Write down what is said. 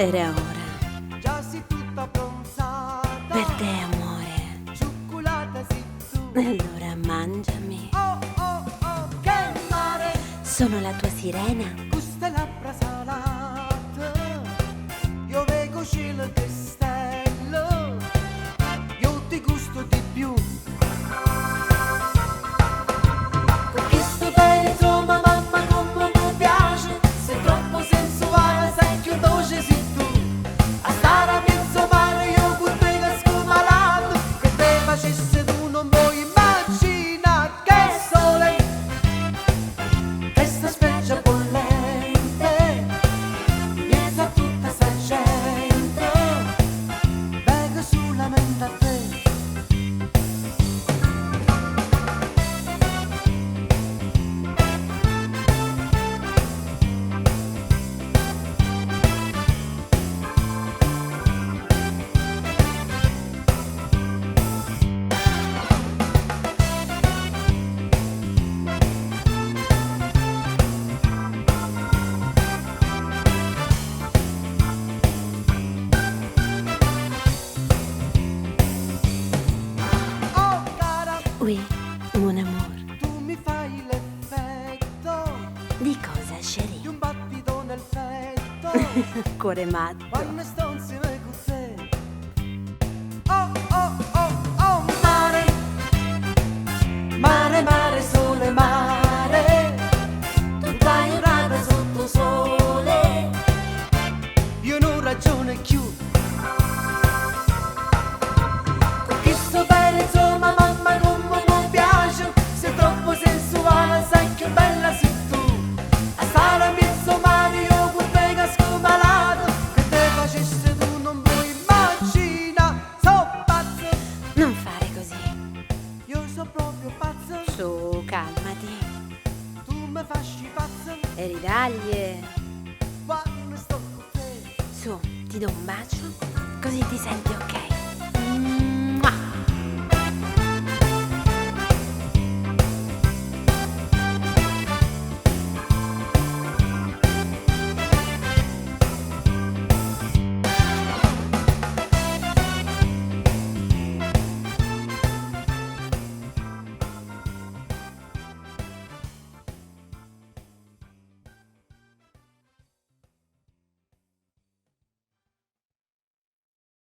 Era ora. Già sei tutta bronzata. Per te, amore. Cioccolata sei tu. Allora mangiami. Oh, oh, oh, che mare. Sono la tua sirena. Queste labbra salate. Io vedo cielo e stelle. Io ti gusto di più. Con questo bene insomma mamma come mi piace. Sei troppo sensuale, sai che dolce sei tu. A stare a mezzo mare io con te casco malato. Che te facesse tu non vuoi immaginare. Che sole che sta specie bollente. Mezzo a tutta sta gente. Vengo solamente a te. Oh cara, Oui, mon amour. tu mi fai l'effetto Di cosa, di chérie? un battito nel petto Cuore matto. quando sto insieme con te. Oh oh oh oh mare, mare mare sole mare, tutta giornata sotto sole, io non ragione più. Con questo bene insomma mamma come mi piace, sei troppo sensuale, sai che bella sei tu. A stare a mezzo mare io con te casco malato. Che te facesse tu non vuoi immaginare. So pazzo, Non fare così. io so proprio pazzo. Su, calmati. Tu mi fasci pazzo E ridaglie. quando sto con te. Su, ti do un bacio. Così ti senti ok.